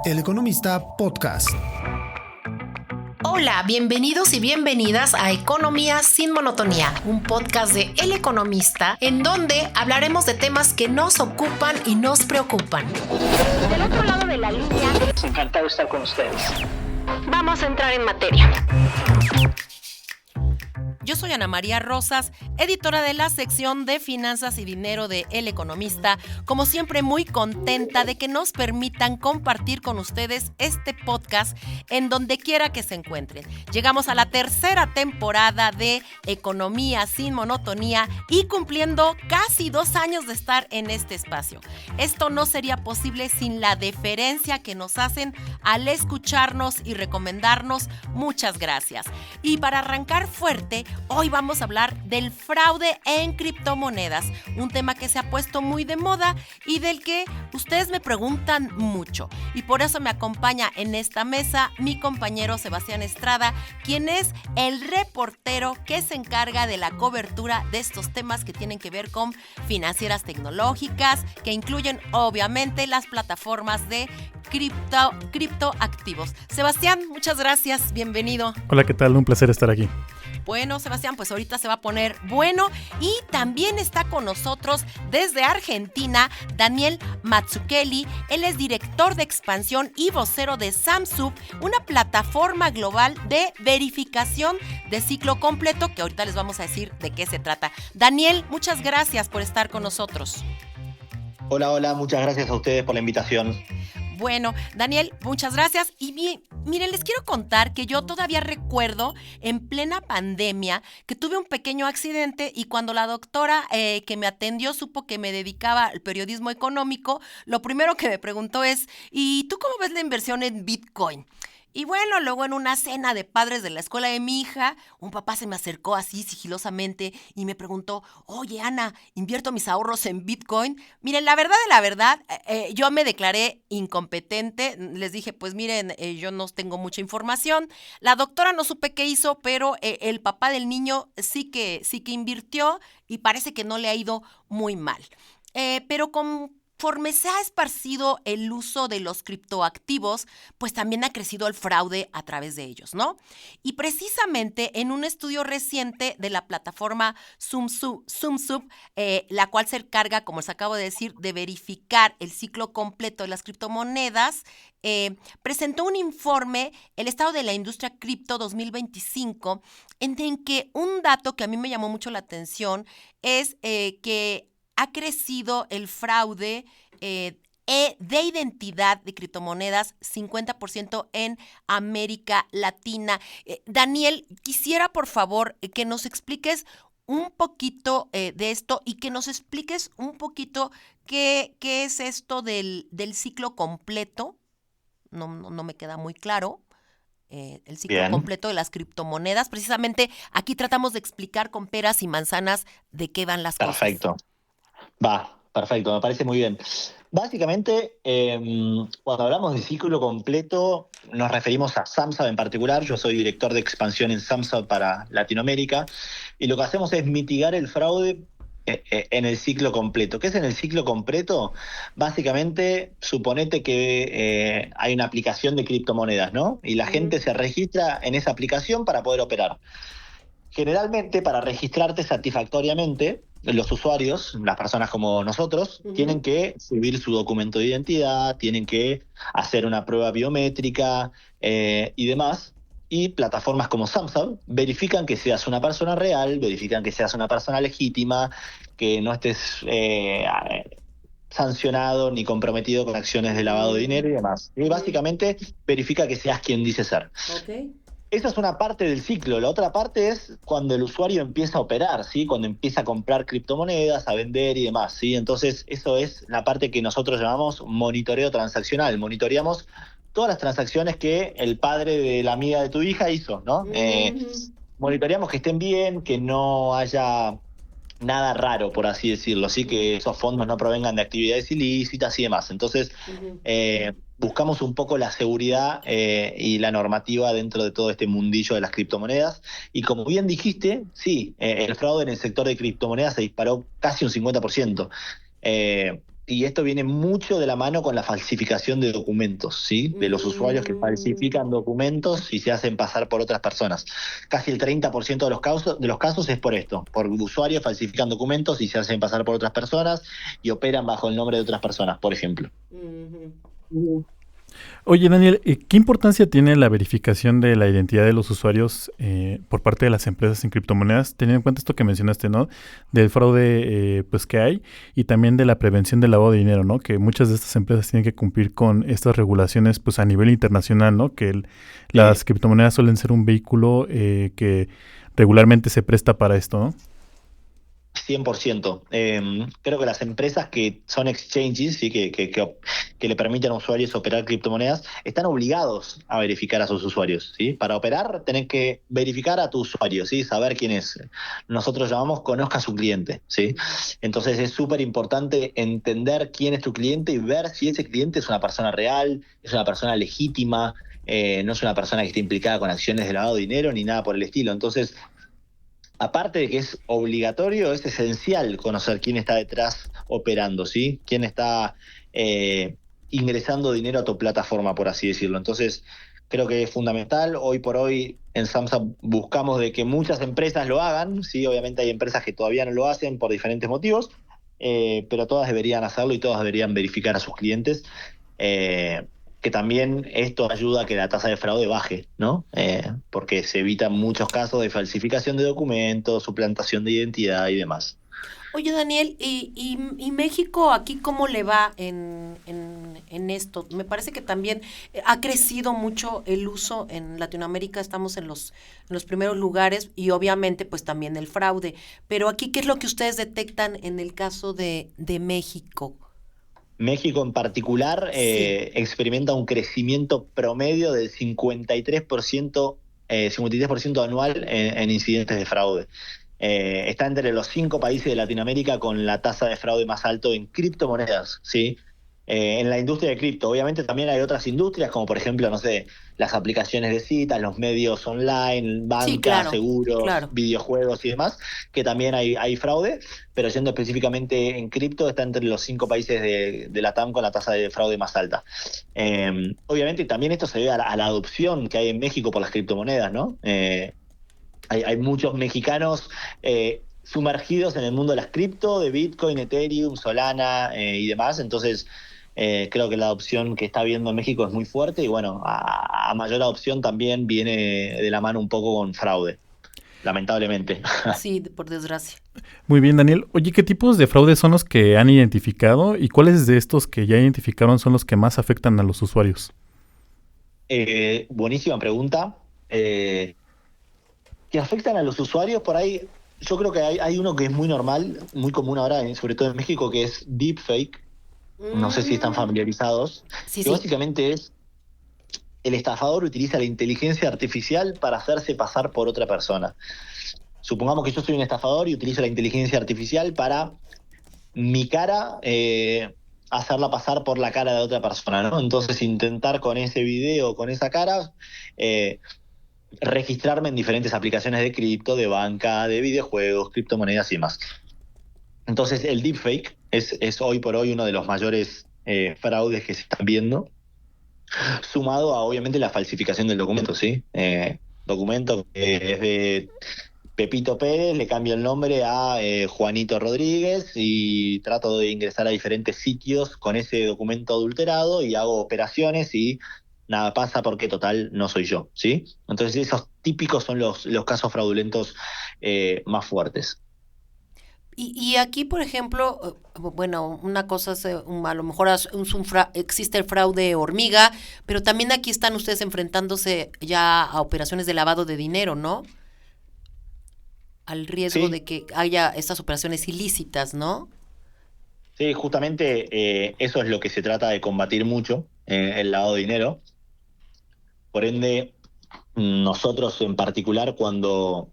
El Economista Podcast. Hola, bienvenidos y bienvenidas a Economía sin Monotonía, un podcast de El Economista en donde hablaremos de temas que nos ocupan y nos preocupan. Del otro lado de la línea, encantado de estar con ustedes. vamos a entrar en materia. Yo soy Ana María Rosas, editora de la sección de Finanzas y Dinero de El Economista. Como siempre, muy contenta de que nos permitan compartir con ustedes este podcast en donde quiera que se encuentren. Llegamos a la tercera temporada de Economía sin Monotonía y cumpliendo casi 2 años de estar en este espacio. Esto no sería posible sin la deferencia que nos hacen al escucharnos y recomendarnos. Muchas gracias. Y para arrancar fuerte, hoy vamos a hablar del fraude en criptomonedas, un tema que se ha puesto muy de moda y del que ustedes me preguntan mucho. Y por eso me acompaña en esta mesa mi compañero Sebastián Estrada, quien es el reportero que se encarga de la cobertura de estos temas que tienen que ver con financieras tecnológicas, que incluyen obviamente las plataformas de criptoactivos. Sebastián, muchas gracias, bienvenido. Hola, ¿qué tal? Un placer estar aquí. Bueno, Sebastián, pues ahorita se va a poner bueno y también está con nosotros desde Argentina Daniel Mazzucchelli. Él es director de expansión y vocero de SumSub, una plataforma global de verificación de ciclo completo que ahorita les vamos a decir de qué se trata. Daniel, muchas gracias por estar con nosotros. Hola, muchas gracias a ustedes por la invitación. Bueno, Daniel, muchas gracias. Y miren, les quiero contar que yo todavía recuerdo en plena pandemia que tuve un pequeño accidente y cuando la doctora que me atendió supo que me dedicaba al periodismo económico, lo primero que me preguntó es, ¿y tú cómo ves la inversión en Bitcoin? Y bueno, luego en una cena de padres de la escuela de mi hija, un papá se me acercó así sigilosamente y me preguntó, oye Ana, ¿invierto mis ahorros en Bitcoin? Miren, la verdad, yo me declaré incompetente. Les dije, pues miren, yo no tengo mucha información. La doctora no supe qué hizo, pero el papá del niño sí que invirtió y parece que no le ha ido muy mal. Pero conforme se ha esparcido el uso de los criptoactivos, pues también ha crecido el fraude a través de ellos, ¿no? Y precisamente en un estudio reciente de la plataforma SumSub, la cual se encarga, como les acabo de decir, de verificar el ciclo completo de las criptomonedas, presentó un informe, el estado de la industria cripto 2025, en que un dato que a mí me llamó mucho la atención es que ha crecido el fraude de identidad de criptomonedas 50% en América Latina. Daniel, quisiera por favor que nos expliques un poquito de esto y que nos expliques un poquito qué es esto del ciclo completo. No me queda muy claro. El ciclo Bien. completo de las criptomonedas. Precisamente aquí tratamos de explicar con peras y manzanas de qué van las cosas. Perfecto, me parece muy bien. Básicamente, cuando hablamos de ciclo completo, nos referimos a SumSub en particular. Yo soy director de expansión en SumSub para Latinoamérica y lo que hacemos es mitigar el fraude en el ciclo completo. ¿Qué es en el ciclo completo? Básicamente, suponete que hay una aplicación de criptomonedas, ¿no? Y la gente se registra en esa aplicación para poder operar. Generalmente, para registrarte satisfactoriamente, los usuarios, las personas como nosotros, tienen que subir su documento de identidad, tienen que hacer una prueba biométrica y demás. Y plataformas como SumSub verifican que seas una persona real, verifican que seas una persona legítima, que no estés sancionado ni comprometido con acciones de lavado de dinero y demás. Y básicamente verifica que seas quien dice ser. Okay. Esa es una parte del ciclo. La otra parte es cuando el usuario empieza a operar, ¿sí? Cuando empieza a comprar criptomonedas, a vender y demás, ¿sí? Entonces, eso es la parte que nosotros llamamos monitoreo transaccional. Monitoreamos todas las transacciones que el padre de la amiga de tu hija hizo, ¿no? Monitoreamos que estén bien, que no haya nada raro, por así decirlo, ¿sí? Que esos fondos no provengan de actividades ilícitas y demás. Entonces, buscamos un poco la seguridad y la normativa dentro de todo este mundillo de las criptomonedas. Y como bien dijiste, sí, el fraude en el sector de criptomonedas se disparó casi un 50%. y esto viene mucho de la mano con la falsificación de documentos, ¿sí? De los usuarios que falsifican documentos y se hacen pasar por otras personas. Casi el 30% de los casos es por esto, por usuarios falsifican documentos y se hacen pasar por otras personas y operan bajo el nombre de otras personas, por ejemplo. Oye, Daniel, ¿qué importancia tiene la verificación de la identidad de los usuarios por parte de las empresas en criptomonedas, teniendo en cuenta esto que mencionaste, ¿no? Del fraude pues que hay y también de la prevención del lavado de dinero, ¿no? Que muchas de estas empresas tienen que cumplir con estas regulaciones pues a nivel internacional, ¿no? Que las criptomonedas suelen ser un vehículo que regularmente se presta para esto, ¿no? 100%. Creo que las empresas que son exchanges, ¿sí? que le permiten a usuarios operar criptomonedas, están obligados a verificar a sus usuarios, ¿sí? Para operar tenés que verificar a tu usuario, ¿sí? Saber quién es. Nosotros llamamos conozca a su cliente, ¿sí? Entonces es súper importante entender quién es tu cliente y ver si ese cliente es una persona real, es una persona legítima, no es una persona que esté implicada con acciones de lavado de dinero ni nada por el estilo. Entonces, aparte de que es obligatorio, es esencial conocer quién está detrás operando, ¿sí? Quién está ingresando dinero a tu plataforma, por así decirlo. Entonces, creo que es fundamental. Hoy por hoy en SAMSA buscamos de que muchas empresas lo hagan, ¿sí? Obviamente hay empresas que todavía no lo hacen por diferentes motivos, pero todas deberían hacerlo y todas deberían verificar a sus clientes. Que también esto ayuda a que la tasa de fraude baje, ¿no? Porque se evitan muchos casos de falsificación de documentos, suplantación de identidad y demás. Oye, Daniel, ¿y México aquí cómo le va en esto? Me parece que también ha crecido mucho el uso en Latinoamérica, estamos en los primeros lugares y obviamente pues también el fraude. Pero aquí, ¿qué es lo que ustedes detectan en el caso de México? México en particular experimenta un crecimiento promedio del 53% anual en incidentes de fraude. Está entre los 5 países de Latinoamérica con la tasa de fraude más alto en criptomonedas, ¿sí? En la industria de cripto. Obviamente también hay otras industrias, como por ejemplo, no sé, las aplicaciones de citas, los medios online, banca, Sí, claro, seguros, claro. videojuegos y demás, que también hay fraude, pero yendo específicamente en cripto, está entre los 5 países de la TAM con la tasa de fraude más alta. Obviamente también esto se debe a la adopción que hay en México por las criptomonedas, ¿no? Hay muchos mexicanos sumergidos en el mundo de las cripto, de Bitcoin, Ethereum, Solana y demás. Entonces, creo que la adopción que está habiendo en México es muy fuerte y bueno, a mayor adopción también viene de la mano un poco con fraude, lamentablemente. Sí, por desgracia. Muy bien, Daniel. Oye, ¿qué tipos de fraudes son los que han identificado y cuáles de estos que ya identificaron son los que más afectan a los usuarios? Buenísima pregunta. Que afectan a los usuarios, por ahí, yo creo que hay uno que es muy normal, muy común ahora, sobre todo en México, que es deepfake. No sé si están familiarizados. Sí, Que sí. básicamente es, el estafador utiliza la inteligencia artificial para hacerse pasar por otra persona. Supongamos que yo soy un estafador y utilizo la inteligencia artificial para mi cara, hacerla pasar por la cara de otra persona, ¿no? Entonces intentar con ese video, con esa cara, registrarme en diferentes aplicaciones de cripto, de banca, de videojuegos, criptomonedas y demás. Entonces el deepfake es hoy por hoy uno de los mayores fraudes que se están viendo, sumado a obviamente la falsificación del documento, ¿sí? Documento que es de Pepito Pérez, le cambio el nombre a Juanito Rodríguez y trato de ingresar a diferentes sitios con ese documento adulterado y hago operaciones y nada pasa porque total no soy yo, ¿sí? Entonces esos típicos son los casos fraudulentos más fuertes. Y aquí, por ejemplo, bueno, una cosa es, a lo mejor existe el fraude hormiga, pero también aquí están ustedes enfrentándose ya a operaciones de lavado de dinero, ¿no? Al riesgo Sí, de que haya estas operaciones ilícitas, ¿no? sí, justamente eso es lo que se trata de combatir mucho, el lavado de dinero. Por ende, nosotros en particular cuando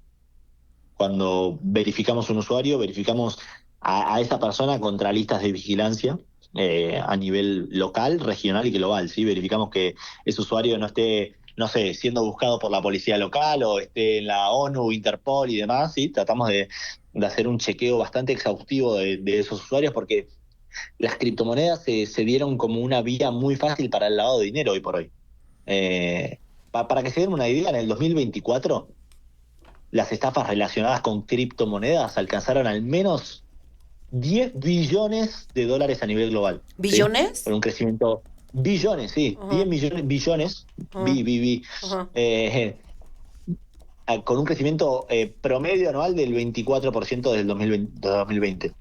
verificamos un usuario, verificamos a esa persona contra listas de vigilancia a nivel local, regional y global, ¿sí? Verificamos que ese usuario no esté, no sé, siendo buscado por la policía local o esté en la ONU, Interpol y demás, ¿sí? Tratamos de hacer un chequeo bastante exhaustivo de esos usuarios porque las criptomonedas se dieron como una vía muy fácil para el lavado de dinero hoy por hoy. Para que se den una idea, en el 2024 las estafas relacionadas con criptomonedas alcanzaron al menos 10 billones de dólares a nivel global. ¿Billones? ¿Sí? Con un crecimiento... Billones, sí. Ajá. 10 billones. Ajá. Ajá. Con un crecimiento promedio anual del 24% desde el 2020.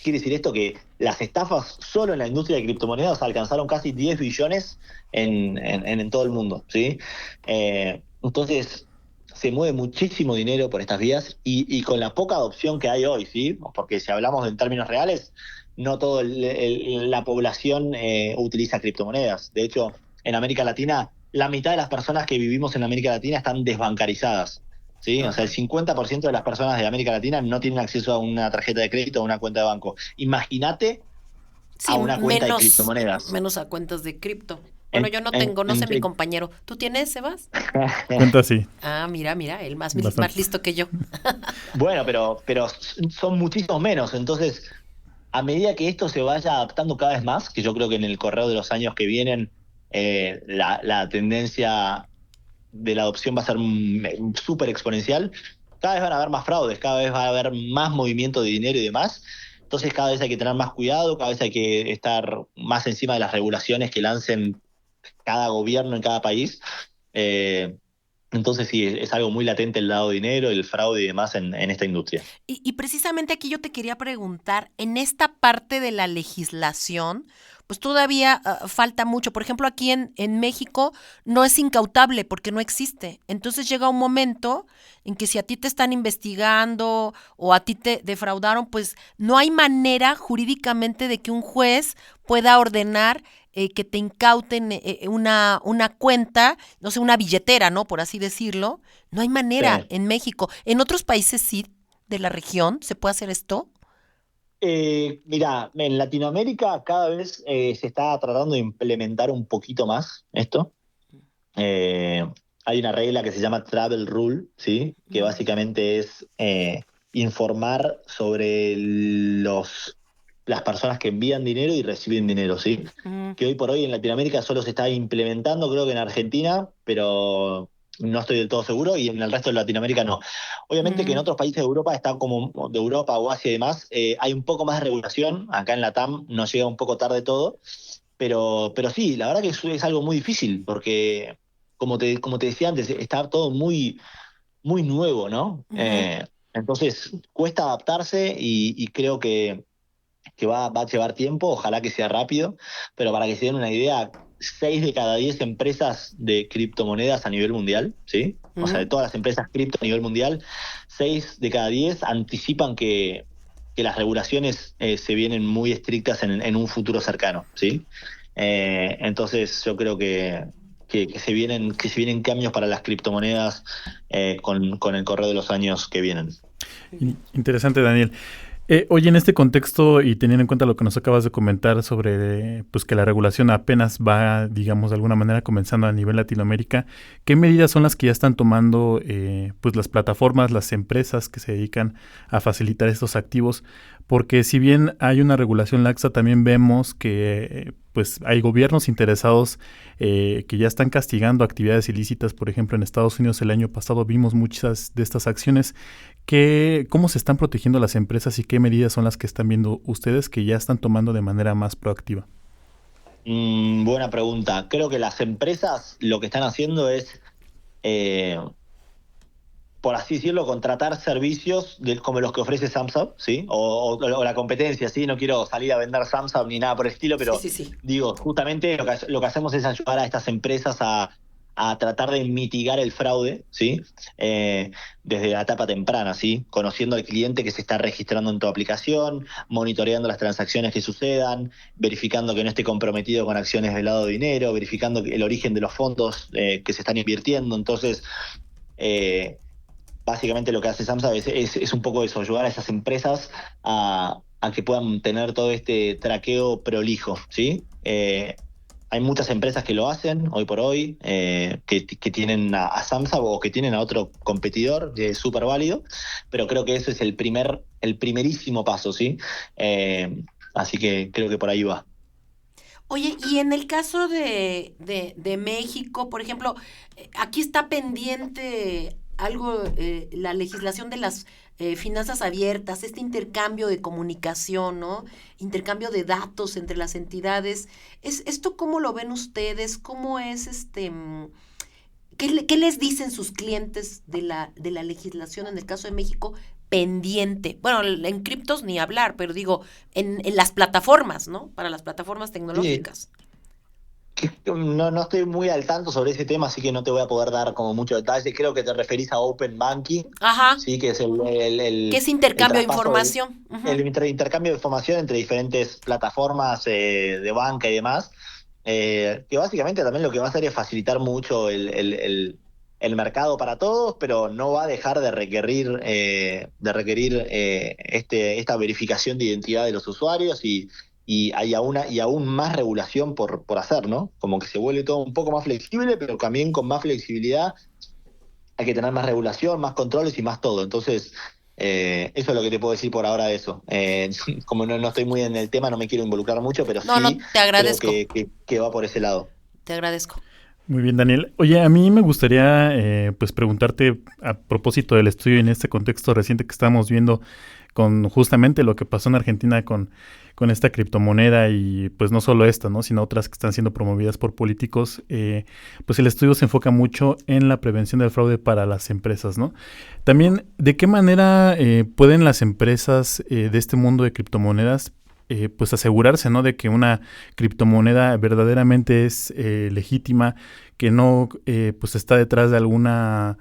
Quiere decir esto que las estafas solo en la industria de criptomonedas alcanzaron casi 10 billones en todo el mundo, ¿sí? Entonces, se mueve muchísimo dinero por estas vías y con la poca adopción que hay hoy, ¿sí? Porque si hablamos en términos reales, no toda la población utiliza criptomonedas. De hecho, en América Latina, la mitad de las personas que vivimos en América Latina están desbancarizadas, ¿sí? O sea, el 50% de las personas de América Latina no tienen acceso a una tarjeta de crédito o una cuenta de banco. Imagínate a una cuenta de criptomonedas. Menos a cuentas de cripto. Bueno, yo no tengo, no sé mi compañero. ¿Tú tienes, Sebas? Cuenta sí. Ah, mira, él más listo que yo. Bueno, pero son muchísimos menos. Entonces, a medida que esto se vaya adaptando cada vez más, que yo creo que en el correo de los años que vienen la tendencia de la adopción va a ser súper exponencial, cada vez van a haber más fraudes, cada vez va a haber más movimiento de dinero y demás. Entonces cada vez hay que tener más cuidado, cada vez hay que estar más encima de las regulaciones que lancen cada gobierno en cada país. Entonces sí, es algo muy latente el lavado de dinero, el fraude y demás en esta industria. Y precisamente aquí yo te quería preguntar, en esta parte de la legislación, pues todavía falta mucho. Por ejemplo, aquí en México no es incautable porque no existe. Entonces llega un momento en que si a ti te están investigando o a ti te defraudaron, pues no hay manera jurídicamente de que un juez pueda ordenar que te incauten una cuenta, no sé, una billetera, ¿no? Por así decirlo. No hay manera Sí. en México. ¿En otros países sí de la región se puede hacer esto? Mira, en Latinoamérica cada vez se está tratando de implementar un poquito más esto. Hay una regla que se llama Travel Rule, ¿sí? Que básicamente es informar sobre las personas que envían dinero y reciben dinero, ¿sí? Que hoy por hoy en Latinoamérica solo se está implementando, creo que en Argentina, pero no estoy del todo seguro, y en el resto de Latinoamérica no. Obviamente que en otros países de Europa, está como de Europa o Asia y demás, hay un poco más de regulación. Acá en la TAM nos llega un poco tarde todo, pero sí, la verdad que es algo muy difícil, porque como te decía antes, está todo muy, muy nuevo, ¿no? Entonces cuesta adaptarse y creo que va a llevar tiempo, ojalá que sea rápido, pero para que se den una idea, 6 de cada 10 empresas de criptomonedas a nivel mundial, ¿sí? O sea, de todas las empresas cripto a nivel mundial, 6 de cada 10 anticipan que las regulaciones se vienen muy estrictas en un futuro cercano, ¿sí? Entonces yo creo que se vienen cambios para las criptomonedas con el correr de los años que vienen. Interesante, Daniel. Oye, en este contexto y teniendo en cuenta lo que nos acabas de comentar sobre pues que la regulación apenas va, digamos, de alguna manera comenzando a nivel Latinoamérica, ¿qué medidas son las que ya están tomando pues las plataformas, las empresas que se dedican a facilitar estos activos? Porque si bien hay una regulación laxa, también vemos que pues hay gobiernos interesados que ya están castigando actividades ilícitas. Por ejemplo, en Estados Unidos el año pasado vimos muchas de estas acciones. ¿Cómo se están protegiendo las empresas y qué medidas son las que están viendo ustedes que ya están tomando de manera más proactiva? Buena pregunta. Creo que las empresas lo que están haciendo es, por así decirlo, contratar servicios como los que ofrece Samsung, ¿sí? O la competencia, ¿sí? No quiero salir a vender Samsung ni nada por el estilo, pero Sí. digo, justamente lo que hacemos es ayudar a estas empresas a tratar de mitigar el fraude, ¿sí? Desde la etapa temprana, ¿sí? Conociendo al cliente que se está registrando en tu aplicación, monitoreando las transacciones que sucedan, verificando que no esté comprometido con acciones de lavado de dinero, verificando el origen de los fondos que se están invirtiendo. Entonces, básicamente lo que hace Samsung es un poco eso, ayudar a esas empresas a que puedan tener todo este traqueo prolijo, ¿sí? Hay muchas empresas que lo hacen hoy por hoy, que tienen a Samsung o que tienen a otro competidor, que es súper válido, pero creo que eso es el primerísimo paso, ¿sí? Así que creo que por ahí va. Oye, y en el caso de México, por ejemplo, aquí está pendiente algo, la legislación de las finanzas abiertas, este intercambio de comunicación, ¿no? Intercambio de datos entre las entidades. ¿Esto cómo lo ven ustedes? ¿Cómo es qué les dicen sus clientes de la legislación en el caso de México pendiente? Bueno, en criptos ni hablar, pero digo, en las plataformas, ¿no? Para las plataformas tecnológicas. No estoy muy al tanto sobre ese tema, así que no te voy a poder dar como mucho detalle. Creo que te referís a Open Banking, Ajá. sí, que es el ¿Qué es intercambio de traspaso información? Ujú. el intercambio de información entre diferentes plataformas de banca y demás, que básicamente también lo que va a hacer es facilitar mucho el mercado para todos, pero no va a dejar de requerir esta verificación de identidad de los usuarios y aún más regulación por hacer, ¿no? Como que se vuelve todo un poco más flexible, pero también con más flexibilidad hay que tener más regulación, más controles y más todo. Entonces, eso es lo que te puedo decir por ahora de eso. Como no estoy muy en el tema, no me quiero involucrar mucho, pero No, sí te creo agradezco. que va por ese lado. Te agradezco. Muy bien, Daniel. Oye, a mí me gustaría pues preguntarte a propósito del estudio en este contexto reciente que estamos viendo con justamente lo que pasó en Argentina con esta criptomoneda y pues no solo esta, ¿no? Sino otras que están siendo promovidas por políticos. Pues el estudio se enfoca mucho en la prevención del fraude para las empresas, ¿no? También, ¿de qué manera pueden las empresas de este mundo de criptomonedas pues asegurarse, ¿no? De que una criptomoneda verdaderamente es legítima, que no pues está detrás de alguna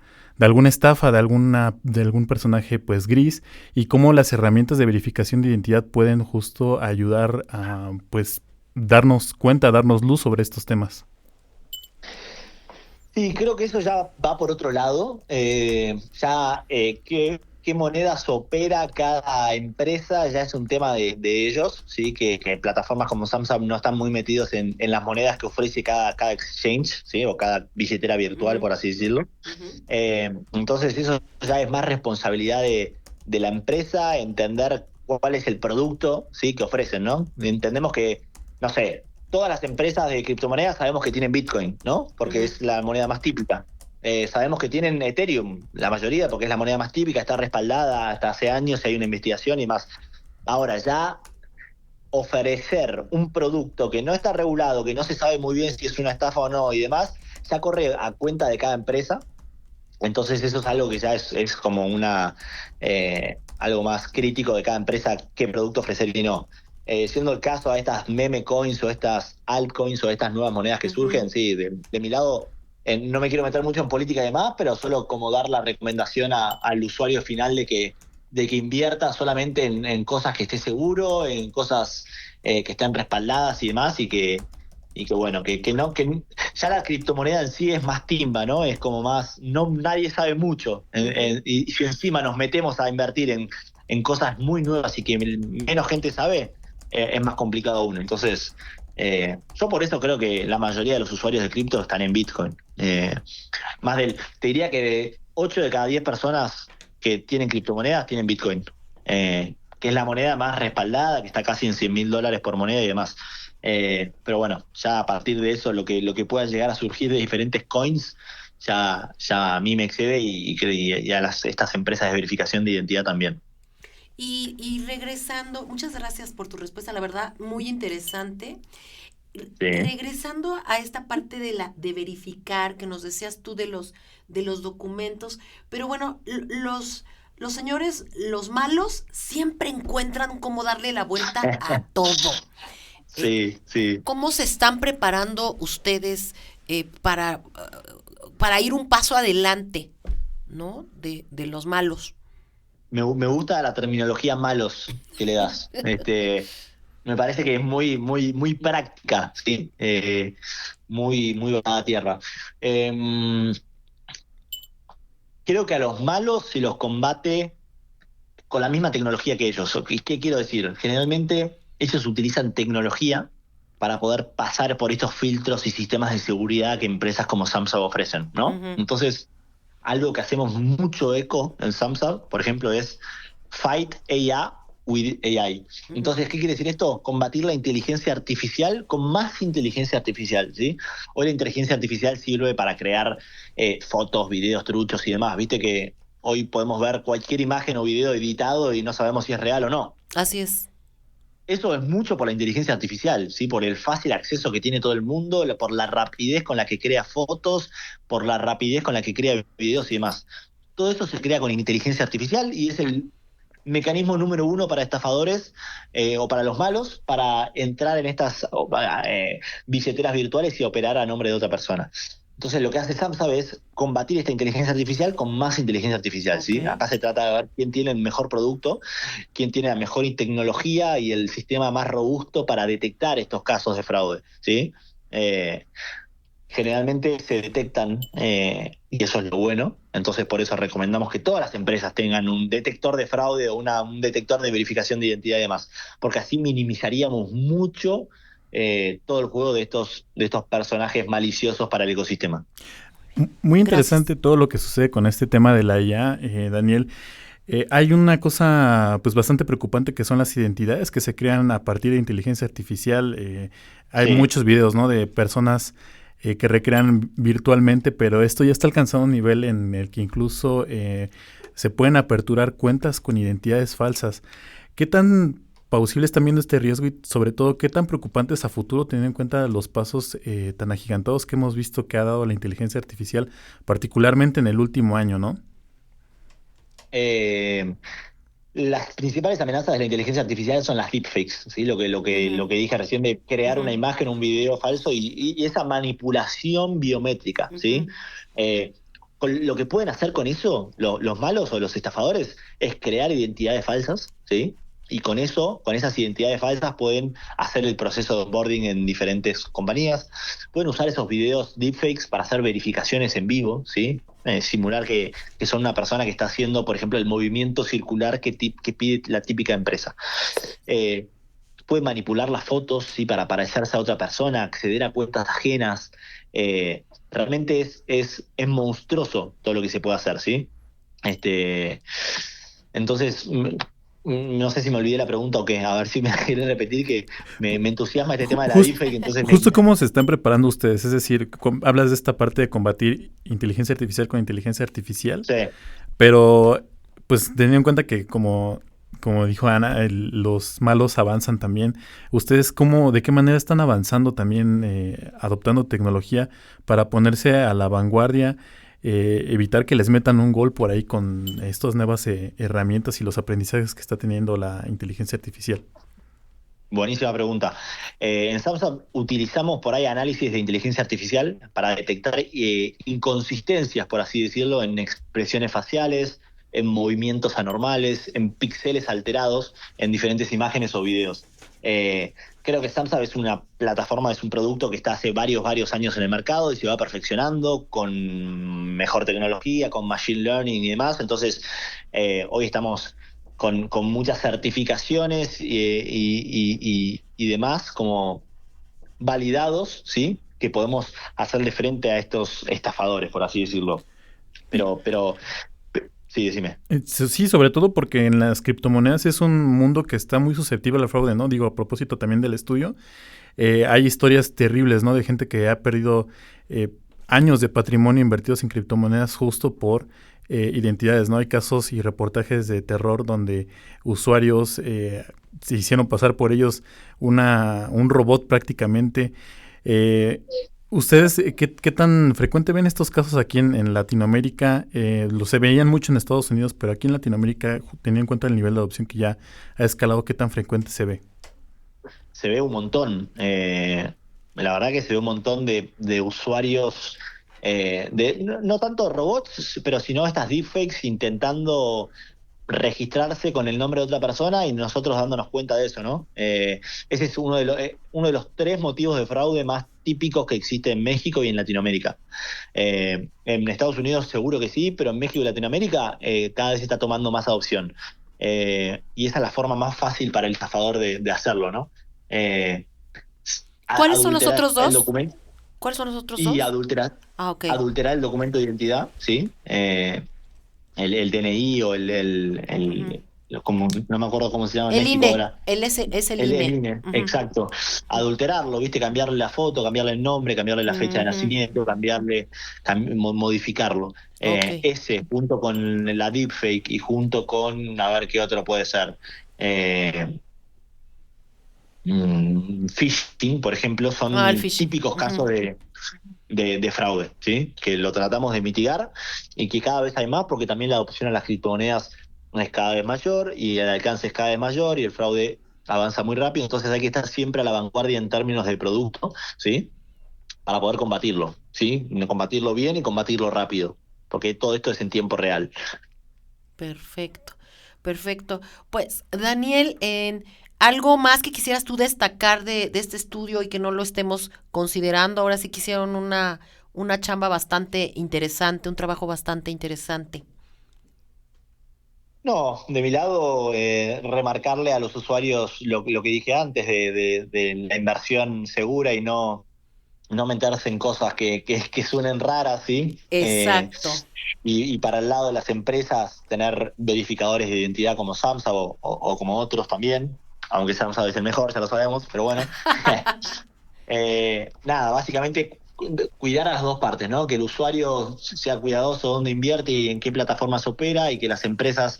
estafa, de algún personaje pues gris, y cómo las herramientas de verificación de identidad pueden justo ayudar a pues darnos cuenta, darnos luz sobre estos temas. Sí, creo que eso ya va por otro lado. Qué monedas opera cada empresa ya es un tema de ellos, ¿sí? Que plataformas como Samsung no están muy metidos en las monedas que ofrece cada exchange, ¿sí? O cada billetera virtual, por así decirlo. Ujú. Entonces eso ya es más responsabilidad de la empresa, entender cuál es el producto, ¿sí? Que ofrecen, ¿no? Entendemos que, no sé, todas las empresas de criptomonedas sabemos que tienen Bitcoin, ¿no? Porque Ujú. es la moneda más típica. Sabemos que tienen Ethereum, la mayoría, porque es la moneda más típica, está respaldada hasta hace años y hay una investigación y más. Ahora, ya ofrecer un producto que no está regulado, que no se sabe muy bien si es una estafa o no y demás, ya corre a cuenta de cada empresa. Entonces eso es algo que ya es como algo más crítico de cada empresa, qué producto ofrecer y no. Siendo el caso a estas meme coins o estas altcoins o estas nuevas monedas que surgen, sí, de mi lado, no me quiero meter mucho en política y demás, pero solo como dar la recomendación al usuario final de que invierta solamente en cosas que esté seguro, en cosas que estén respaldadas y demás, y que bueno, que ya la criptomoneda en sí es más timba, ¿no? Es como más, no, nadie sabe mucho. Y si encima nos metemos a invertir en cosas muy nuevas y que menos gente sabe, es más complicado aún. Entonces, yo por eso creo que la mayoría de los usuarios de cripto están en Bitcoin. Te diría que de 8 de cada 10 personas que tienen criptomonedas tienen Bitcoin, que es la moneda más respaldada, que está casi en $100,000 por moneda y demás. Pero bueno, ya a partir de eso, lo que pueda llegar a surgir de diferentes coins, ya a mí me excede y a estas empresas de verificación de identidad también. Y regresando, muchas gracias por tu respuesta, la verdad, muy interesante. Sí. Regresando a esta parte de verificar, que nos decías tú de los documentos, pero bueno, los señores, los malos, siempre encuentran cómo darle la vuelta a todo. Sí, sí. ¿Cómo se están preparando ustedes para ir un paso adelante, ¿no? De los malos. Me gusta la terminología malos que le das. Me parece que es muy, muy, muy práctica, ¿sí? Muy, muy baja a tierra. Creo que a los malos se los combate con la misma tecnología que ellos. ¿Qué quiero decir? Generalmente ellos utilizan tecnología para poder pasar por estos filtros y sistemas de seguridad que empresas como Samsung ofrecen, ¿no? Ujú. Entonces, algo que hacemos mucho eco en Samsung, por ejemplo, es Fight AI, with AI. Entonces, ¿qué quiere decir esto? Combatir la inteligencia artificial con más inteligencia artificial, ¿sí? Hoy la inteligencia artificial sirve para crear fotos, videos, truchos y demás. Viste que hoy podemos ver cualquier imagen o video editado y no sabemos si es real o no. Así es. Eso es mucho por la inteligencia artificial, ¿sí? Por el fácil acceso que tiene todo el mundo, por la rapidez con la que crea fotos, por la rapidez con la que crea videos y demás. Todo eso se crea con inteligencia artificial y es el mecanismo número uno para estafadores o para los malos para entrar en estas billeteras virtuales y operar a nombre de otra persona. Entonces lo que hace SamSab es combatir esta inteligencia artificial con más inteligencia artificial, ¿sí? Acá se trata de ver quién tiene el mejor producto, quién tiene la mejor tecnología y el sistema más robusto para detectar estos casos de fraude, ¿sí? Generalmente se detectan, y eso es lo bueno, entonces por eso recomendamos que todas las empresas tengan un detector de fraude o un detector de verificación de identidad y demás, porque así minimizaríamos mucho todo el juego de estos personajes maliciosos para el ecosistema. Muy interesante todo lo que sucede con este tema de la IA, Daniel. Hay una cosa pues bastante preocupante que son las identidades que se crean a partir de inteligencia artificial. Hay muchos videos, ¿no?, de personas que recrean virtualmente, pero esto ya está alcanzando un nivel en el que incluso se pueden aperturar cuentas con identidades falsas. ¿Qué tan plausible están viendo este riesgo y sobre todo qué tan preocupante es a futuro teniendo en cuenta los pasos tan agigantados que hemos visto que ha dado la inteligencia artificial, particularmente en el último año, ¿no? Las principales amenazas de la inteligencia artificial son las deepfakes, ¿sí? Lo que dije recién de crear una imagen, un video falso y esa manipulación biométrica, ¿sí? Lo que pueden hacer con eso los malos o los estafadores es crear identidades falsas, ¿sí? Y con esas identidades falsas pueden hacer el proceso de onboarding en diferentes compañías, pueden usar esos videos deepfakes para hacer verificaciones en vivo, ¿sí? Simular que son una persona que está haciendo, por ejemplo, el movimiento circular que pide la típica empresa. Pueden manipular las fotos, ¿sí?, para parecerse a otra persona, acceder a cuentas ajenas. Realmente es monstruoso todo lo que se puede hacer, ¿sí? Entonces, no sé si me olvidé la pregunta o qué, a ver si me quieren repetir, que me entusiasma este tema de la deepfake. Entonces ¿Cómo se están preparando ustedes? Es decir, hablas de esta parte de combatir inteligencia artificial con inteligencia artificial, sí, pero pues teniendo en cuenta que como dijo Ana, los malos avanzan también. ¿Ustedes de qué manera están avanzando también, adoptando tecnología para ponerse a la vanguardia, evitar que les metan un gol por ahí con estas nuevas herramientas y los aprendizajes que está teniendo la inteligencia artificial? Buenísima pregunta. En SamSab utilizamos por ahí análisis de inteligencia artificial para detectar inconsistencias, por así decirlo, en expresiones faciales, en movimientos anormales, en píxeles alterados en diferentes imágenes o videos. Creo que SamSab es una plataforma, es un producto que está hace varios años en el mercado y se va perfeccionando con mejor tecnología, con machine learning y demás. Entonces, hoy estamos con muchas certificaciones y demás como validados, ¿sí?, que podemos hacerle frente a estos estafadores, por así decirlo. Pero sí, decime. Sí, sobre todo porque en las criptomonedas es un mundo que está muy susceptible al fraude, ¿no? Digo, a propósito también del estudio, hay historias terribles, ¿no?, de gente que ha perdido años de patrimonio invertidos en criptomonedas justo por identidades, ¿no? Hay casos y reportajes de terror donde usuarios se hicieron pasar por ellos un robot prácticamente. ¿Ustedes qué tan frecuente ven estos casos aquí en Latinoamérica? Se veían mucho en Estados Unidos, pero aquí en Latinoamérica, teniendo en cuenta el nivel de adopción que ya ha escalado, ¿qué tan frecuente se ve? Se ve un montón. La verdad que se ve un montón de usuarios, no tanto robots, pero sino estas deepfakes intentando registrarse con el nombre de otra persona y nosotros dándonos cuenta de eso, ¿no? Ese es uno de los 3 motivos de fraude más típicos que existe en México y en Latinoamérica. En Estados Unidos seguro que sí, pero en México y Latinoamérica cada vez se está tomando más adopción. Y esa es la forma más fácil para el estafador de hacerlo, ¿no? ¿Cuáles son los otros dos? ¿Cuáles son los otros dos? Y adulterar el documento de identidad, ¿sí? El DNI o como, no me acuerdo cómo se llama en El México INE, ahora. es el El INE. INE, exacto. Adulterarlo, ¿viste? Cambiarle la foto, cambiarle el nombre, cambiarle la fecha de nacimiento, modificarlo. Ok. Ese, junto con la deepfake y junto con, a ver qué otro puede ser. Phishing, por ejemplo, son El phishing. típicos casos de fraude, ¿sí? Que lo tratamos de mitigar y que cada vez hay más porque también la adopción a las criptomonedas es cada vez mayor y el alcance es cada vez mayor y el fraude avanza muy rápido, entonces hay que estar siempre a la vanguardia en términos de producto, ¿sí? Para poder combatirlo, ¿sí? Combatirlo bien y combatirlo rápido, porque todo esto es en tiempo real. Perfecto. Pues, Daniel, ¿algo más que quisieras tú destacar de este estudio y que no lo estemos considerando? Ahora sí que hicieron una chamba bastante interesante, un trabajo bastante interesante. No, de mi lado, remarcarle a los usuarios lo que dije antes de la inversión segura y no meterse en cosas que suenen raras, ¿sí? Exacto. Y para el lado de las empresas, tener verificadores de identidad como SAMSA o como otros también, aunque SAMSA es el mejor, ya lo sabemos, pero bueno. Nada, básicamente cuidar a las dos partes, ¿no? Que el usuario sea cuidadoso dónde invierte y en qué plataformas opera y que las empresas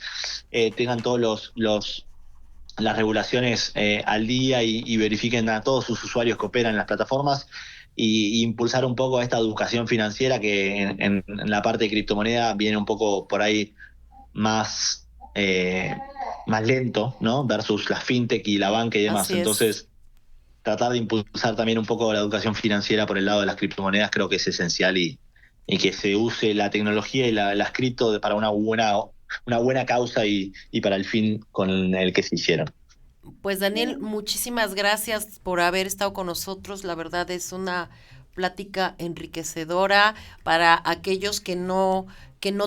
tengan todos las regulaciones al día y verifiquen a todos sus usuarios que operan en las plataformas y impulsar un poco esta educación financiera que en la parte de criptomoneda viene un poco por ahí más lento, ¿no? Versus la fintech y la banca y demás. Así es. Entonces, tratar de impulsar también un poco la educación financiera por el lado de las criptomonedas creo que es esencial y que se use la tecnología y las cripto para una buena causa y para el fin con el que se hicieron. Pues, Daniel, muchísimas gracias por haber estado con nosotros. La verdad es una plática enriquecedora para aquellos que no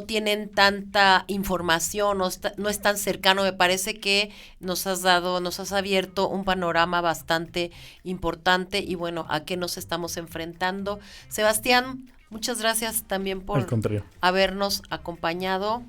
tienen tanta información, no es tan cercano. Me parece que nos has abierto un panorama bastante importante y bueno, a qué nos estamos enfrentando. Sebastián, muchas gracias también por Al contrario. habernos acompañado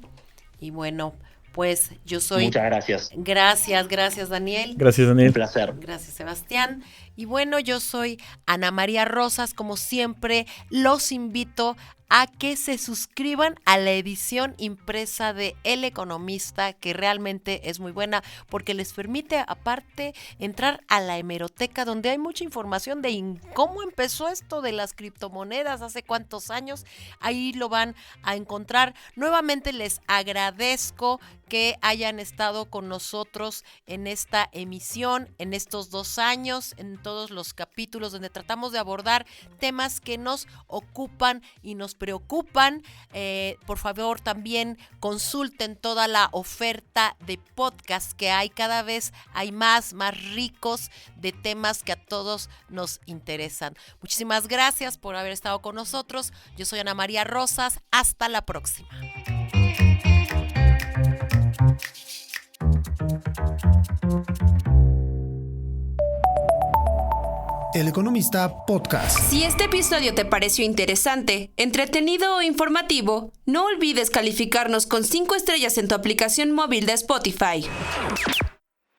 y bueno, pues yo soy... Muchas gracias. Gracias, Daniel. Gracias, Daniel. Un placer. Gracias, Sebastián. Y bueno, yo soy Ana María Rosas. Como siempre, los invito a que se suscriban a la edición impresa de El Economista, que realmente es muy buena porque les permite aparte entrar a la hemeroteca donde hay mucha información de cómo empezó esto de las criptomonedas, hace cuántos años. Ahí lo van a encontrar. Nuevamente les agradezco que hayan estado con nosotros en esta emisión, en estos 2 años, en todos los capítulos donde tratamos de abordar temas que nos ocupan y nos preocupan. Por favor, también consulten toda la oferta de podcast que hay. Cada vez hay más ricos de temas que a todos nos interesan. Muchísimas gracias por haber estado con nosotros. Yo soy Ana María Rosas. Hasta la próxima. El Economista Podcast. Si este episodio te pareció interesante, entretenido o informativo, no olvides calificarnos con 5 estrellas en tu aplicación móvil de Spotify.